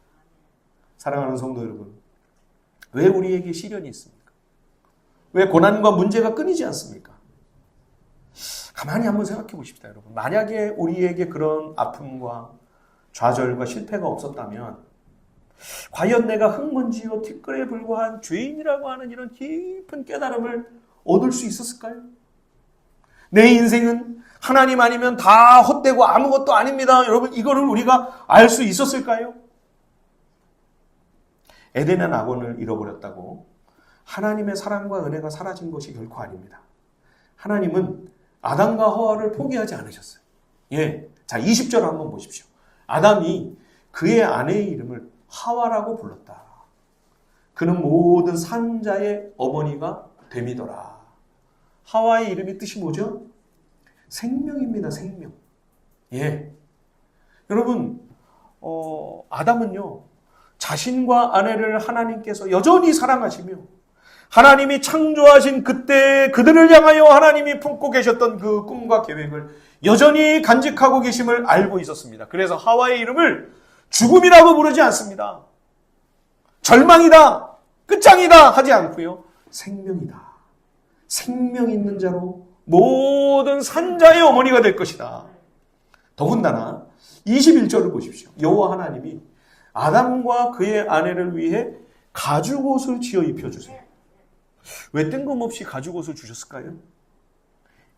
사랑하는 성도 여러분, 왜 우리에게 시련이 있습니까? 왜 고난과 문제가 끊이지 않습니까? 가만히 한번 생각해 보십시다, 여러분. 만약에 우리에게 그런 아픔과 좌절과 실패가 없었다면 과연 내가 흙먼지요 티끌에 불과한 죄인이라고 하는 이런 깊은 깨달음을 얻을 수 있었을까요? 내 인생은 하나님 아니면 다 헛되고 아무것도 아닙니다. 여러분, 이거를 우리가 알 수 있었을까요? 에덴의 낙원을 잃어버렸다고 하나님의 사랑과 은혜가 사라진 것이 결코 아닙니다. 하나님은 아담과 하와를 포기하지 않으셨어요. 예. 자, 20절 한번 보십시오. 아담이 그의 아내의 이름을 하와라고 불렀다. 그는 모든 산자의 어머니가 됨이더라. 하와의 이름이 뜻이 뭐죠? 생명입니다. 생명. 예. 여러분, 아담은요, 자신과 아내를 하나님께서 여전히 사랑하시며 하나님이 창조하신 그때 그들을 향하여 하나님이 품고 계셨던 그 꿈과 계획을 여전히 간직하고 계심을 알고 있었습니다. 그래서 하와의 이름을 죽음이라고 부르지 않습니다. 절망이다, 끝장이다 하지 않고요. 생명이다. 생명 있는 자로 모든 산자의 어머니가 될 것이다. 더군다나 21절을 보십시오. 여호와 하나님이 아담과 그의 아내를 위해 가죽옷을 지어 입혀주세요. 왜 뜬금없이 가죽옷을 주셨을까요?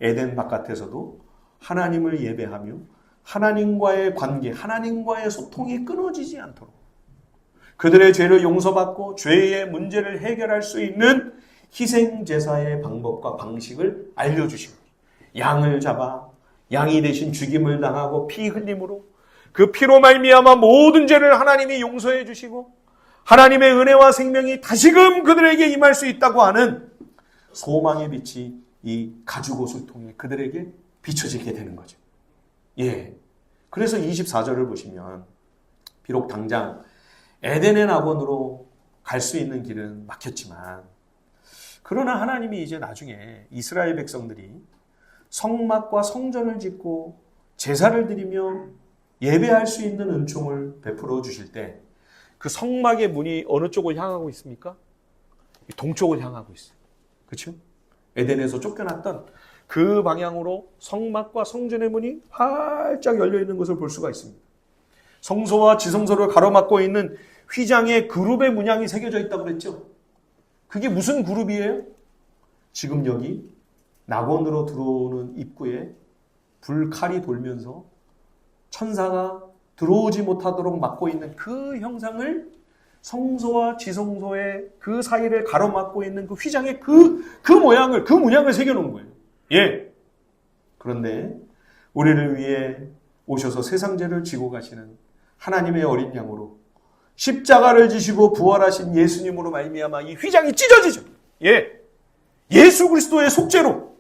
에덴 바깥에서도 하나님을 예배하며 하나님과의 관계, 하나님과의 소통이 끊어지지 않도록 그들의 죄를 용서받고 죄의 문제를 해결할 수 있는 희생제사의 방법과 방식을 알려주시고 양을 잡아 양이 대신 죽임을 당하고 피 흘림으로 그 피로 말미암아 모든 죄를 하나님이 용서해 주시고 하나님의 은혜와 생명이 다시금 그들에게 임할 수 있다고 하는 소망의 빛이 이 가죽옷을 통해 그들에게 비춰지게 되는 거죠. 예. 그래서 24절을 보시면 비록 당장 에덴의 낙원으로 갈 수 있는 길은 막혔지만 그러나 하나님이 이제 나중에 이스라엘 백성들이 성막과 성전을 짓고 제사를 드리며 예배할 수 있는 은총을 베풀어 주실 때 그 성막의 문이 어느 쪽을 향하고 있습니까? 동쪽을 향하고 있어요. 그렇죠? 에덴에서 쫓겨났던 그 방향으로 성막과 성전의 문이 활짝 열려 있는 것을 볼 수가 있습니다. 성소와 지성소를 가로막고 있는 휘장에 그룹의 문양이 새겨져 있다고 그랬죠? 그게 무슨 그룹이에요? 지금 여기 낙원으로 들어오는 입구에 불칼이 돌면서 천사가 들어오지 못하도록 막고 있는 그 형상을 성소와 지성소의 그 사이를 가로막고 있는 그 휘장의 그 모양을, 그 문양을 새겨놓은 거예요. 예. 그런데 우리를 위해 오셔서 세상 죄를 지고 가시는 하나님의 어린 양으로 십자가를 지시고 부활하신 예수님으로 말미암아 이 휘장이 찢어지죠. 예. 예수 그리스도의 속죄로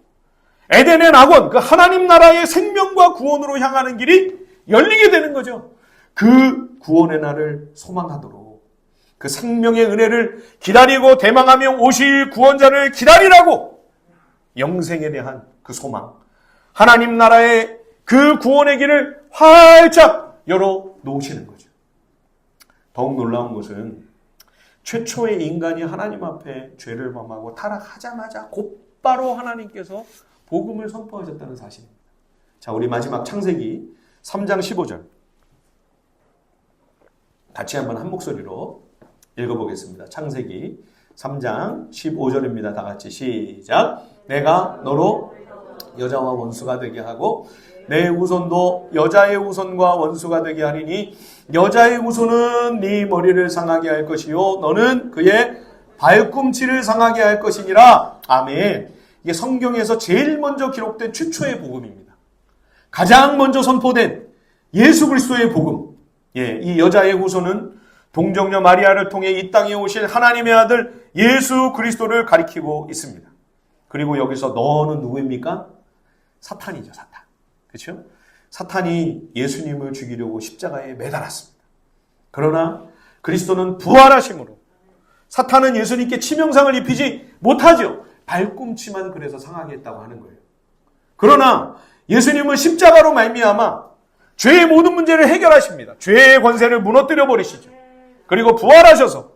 에덴의 낙원, 그 하나님 나라의 생명과 구원으로 향하는 길이 열리게 되는 거죠. 그 구원의 날을 소망하도록 그 생명의 은혜를 기다리고 대망하며 오실 구원자를 기다리라고 영생에 대한 그 소망, 하나님 나라의 그 구원의 길을 활짝 열어 놓으시는 거죠. 더욱 놀라운 것은 최초의 인간이 하나님 앞에 죄를 범하고 타락하자마자 곧바로 하나님께서 복음을 선포하셨다는 사실입니다. 자, 우리 마지막 창세기 3장 15절 같이 한번 한 목소리로 읽어보겠습니다. 창세기 3장 15절입니다. 다 같이 시작. 내가 너로 여자와 원수가 되게 하고 내 후손도 여자의 후손과 원수가 되게 하리니 여자의 후손은 네 머리를 상하게 할 것이요 너는 그의 발꿈치를 상하게 할 것이니라. 아멘. 이게 성경에서 제일 먼저 기록된 최초의 복음입니다. 가장 먼저 선포된 예수 그리스도의 복음. 예, 이 여자의 후손은 동정녀 마리아를 통해 이 땅에 오실 하나님의 아들 예수 그리스도를 가리키고 있습니다. 그리고 여기서 너는 누구입니까? 사탄이죠, 사탄. 그렇죠? 사탄이 예수님을 죽이려고 십자가에 매달았습니다. 그러나 그리스도는 부활하심으로 사탄은 예수님께 치명상을 입히지 못하죠. 발꿈치만 그래서 상하게 했다고 하는 거예요. 그러나 예수님은 십자가로 말미암아 죄의 모든 문제를 해결하십니다. 죄의 권세를 무너뜨려 버리시죠. 그리고 부활하셔서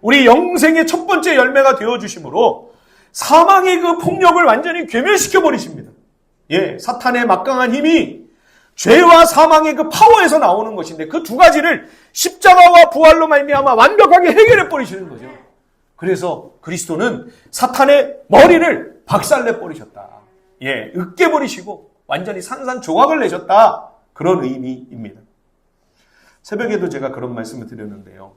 우리 영생의 첫 번째 열매가 되어주심으로 사망의 그 폭력을 완전히 괴멸시켜 버리십니다. 예, 사탄의 막강한 힘이 죄와 사망의 그 파워에서 나오는 것인데 그 두 가지를 십자가와 부활로 말미암아 완벽하게 해결해 버리시는 거죠. 그래서 그리스도는 사탄의 머리를 박살내 버리셨다. 예, 으깨 버리시고 완전히 산산조각을 내셨다. 그런 의미입니다. 새벽에도 제가 그런 말씀을 드렸는데요.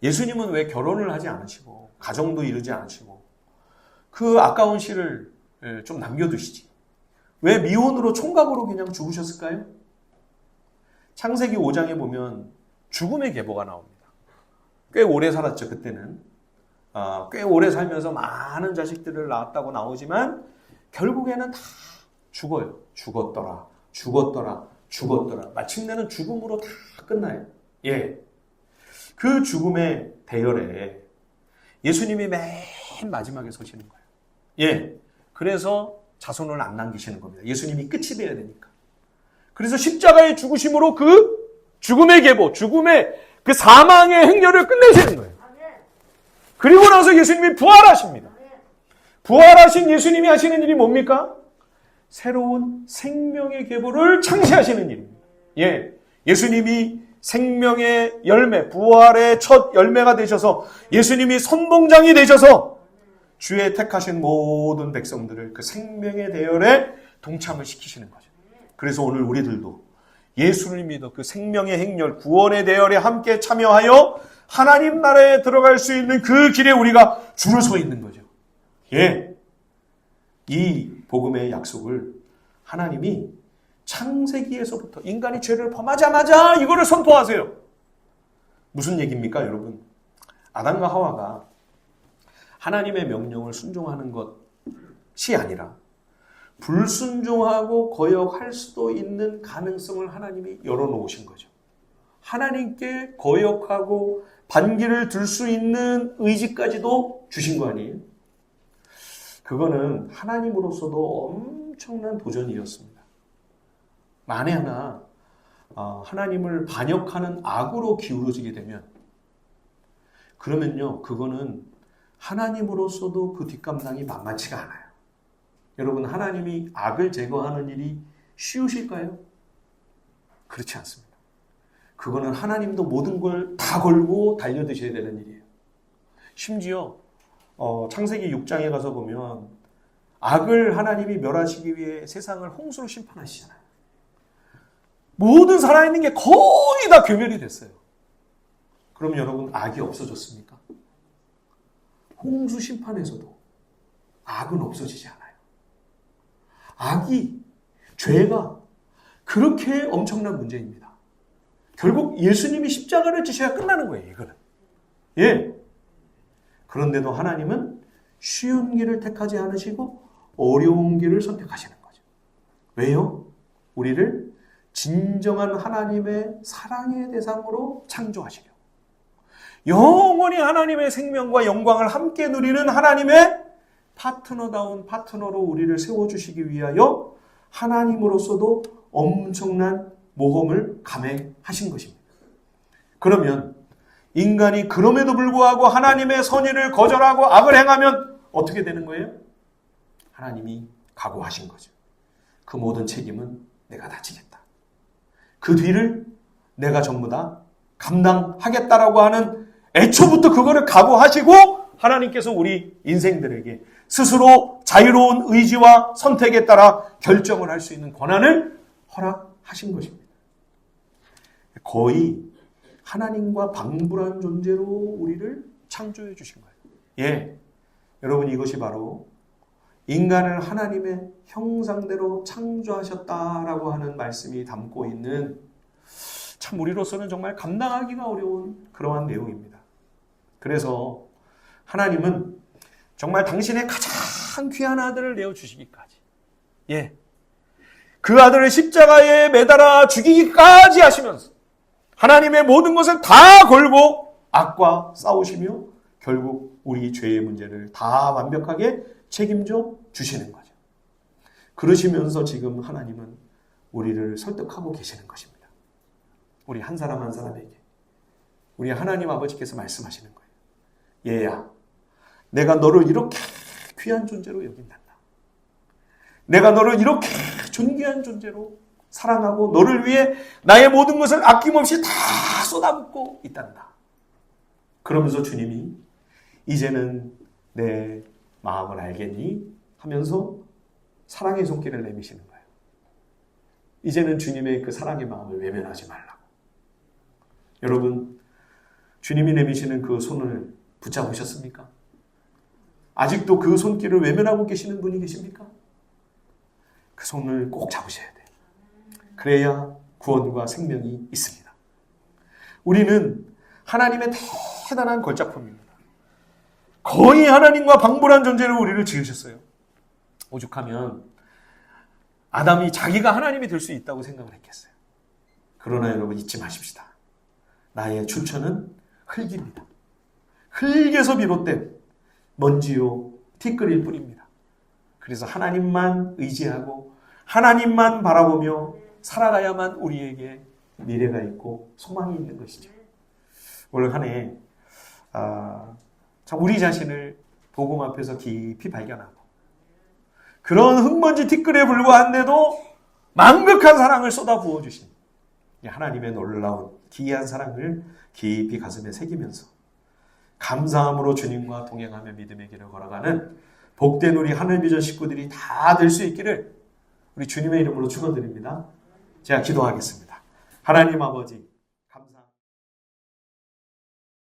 예수님은 왜 결혼을 하지 않으시고 가정도 이루지 않으시고 그 아까운 씨를 좀 남겨두시지? 왜 미혼으로 총각으로 그냥 죽으셨을까요? 창세기 5장에 보면 죽음의 계보가 나옵니다. 꽤 오래 살았죠, 그때는. 꽤 오래 살면서 많은 자식들을 낳았다고 나오지만 결국에는 다 죽어요. 죽었더라. 마침내는 죽음으로 다 끝나요. 예. 그 죽음의 대열에 예수님이 맨 마지막에 서시는 거예요. 예. 그래서 자손을 안 남기시는 겁니다. 예수님이 끝이 돼야 되니까. 그래서 십자가의 죽으심으로 그 죽음의 계보, 죽음의 그 사망의 행렬을 끝내시는 거예요. 그리고 나서 예수님이 부활하십니다. 부활하신 예수님이 하시는 일이 뭡니까? 새로운 생명의 계보를 창시하시는 일입니다. 예. 예수님이 생명의 열매, 부활의 첫 열매가 되셔서 예수님이 선봉장이 되셔서 주의 택하신 모든 백성들을 그 생명의 대열에 동참을 시키시는 거죠. 그래서 오늘 우리들도 예수를 믿어 그 생명의 행렬, 구원의 대열에 함께 참여하여 하나님 나라에 들어갈 수 있는 그 길에 우리가 줄을 서 있는 거죠. 예. 이 복음의 약속을 하나님이 창세기에서부터 인간이 죄를 범하자마자 이거를 선포하세요. 무슨 얘기입니까, 여러분? 아담과 하와가 하나님의 명령을 순종하는 것이 아니라 불순종하고 거역할 수도 있는 가능성을 하나님이 열어놓으신 거죠. 하나님께 거역하고 반기를 들 수 있는 의지까지도 주신 거 아니에요? 그거는 하나님으로서도 엄청난 도전이었습니다. 만에 하나 하나님을 반역하는 악으로 기울어지게 되면 그러면요, 그거는 하나님으로서도 그 뒷감당이 만만치가 않아요. 여러분, 하나님이 악을 제거하는 일이 쉬우실까요? 그렇지 않습니다. 그거는 하나님도 모든 걸 다 걸고 달려드셔야 되는 일이에요. 심지어 창세기 6장에 가서 보면 악을 하나님이 멸하시기 위해 세상을 홍수로 심판하시잖아요. 모든 살아있는 게 거의 다 괴멸이 됐어요. 그럼 여러분, 악이 없어졌습니까? 홍수 심판에서도 악은 없어지지 않아요. 악이, 죄가 그렇게 엄청난 문제입니다. 결국 예수님이 십자가를 지셔야 끝나는 거예요, 이거는. 예. 그런데도 하나님은 쉬운 길을 택하지 않으시고 어려운 길을 선택하시는 거죠. 왜요? 우리를 진정한 하나님의 사랑의 대상으로 창조하시려. 영원히 하나님의 생명과 영광을 함께 누리는 하나님의 파트너다운 파트너로 우리를 세워주시기 위하여 하나님으로서도 엄청난 모험을 감행하신 것입니다. 그러면 인간이 그럼에도 불구하고 하나님의 선의를 거절하고 악을 행하면 어떻게 되는 거예요? 하나님이 각오하신 거죠. 그 모든 책임은 내가 다 지겠다. 그 뒤를 내가 전부 다 감당하겠다라고 하는 애초부터 그거를 각오하시고 하나님께서 우리 인생들에게 스스로 자유로운 의지와 선택에 따라 결정을 할 수 있는 권한을 허락하신 것입니다. 거의 하나님과 방불한 존재로 우리를 창조해 주신 거예요. 예, 여러분, 이것이 바로 인간을 하나님의 형상대로 창조하셨다라고 하는 말씀이 담고 있는 참 우리로서는 정말 감당하기가 어려운 그러한 내용입니다. 그래서 하나님은 정말 당신의 가장 귀한 아들을 내어주시기까지, 예, 그 아들을 십자가에 매달아 죽이기까지 하시면서 하나님의 모든 것을 다 걸고 악과 싸우시며 결국 우리 죄의 문제를 다 완벽하게 책임져 주시는 거죠. 그러시면서 지금 하나님은 우리를 설득하고 계시는 것입니다. 우리 한 사람 한 사람에게 우리 하나님 아버지께서 말씀하시는 거예요. 얘야, 내가 너를 이렇게 귀한 존재로 여긴단다. 내가 너를 이렇게 존귀한 존재로 사랑하고 너를 위해 나의 모든 것을 아낌없이 다 쏟아붓고 있단다. 그러면서 주님이 이제는 내 마음을 알겠니? 하면서 사랑의 손길을 내미시는 거예요. 이제는 주님의 그 사랑의 마음을 외면하지 말라고. 여러분, 주님이 내미시는 그 손을 붙잡으셨습니까? 아직도 그 손길을 외면하고 계시는 분이 계십니까? 그 손을 꼭 잡으셔야 돼요. 그래야 구원과 생명이 있습니다. 우리는 하나님의 대단한 걸작품입니다. 거의 하나님과 방불한 존재를 우리를 지으셨어요. 오죽하면 아담이 자기가 하나님이 될 수 있다고 생각을 했겠어요. 그러나 여러분 잊지 마십시다. 나의 출처는 흙입니다. 흙에서 비롯된 먼지요 티끌일 뿐입니다. 그래서 하나님만 의지하고 하나님만 바라보며 살아가야만 우리에게 미래가 있고 소망이 있는 것이죠. 올 한 해 참 우리 자신을 복음 앞에서 깊이 발견하고 그런 흙먼지 티끌에 불과한데도 망극한 사랑을 쏟아 부어주신 하나님의 놀라운 기이한 사랑을 깊이 가슴에 새기면서 감사함으로 주님과 동행하며 믿음의 길을 걸어가는 복된 우리 하늘비전 식구들이 다 될 수 있기를 우리 주님의 이름으로 축원드립니다. 제가 기도하겠습니다. 하나님 아버지,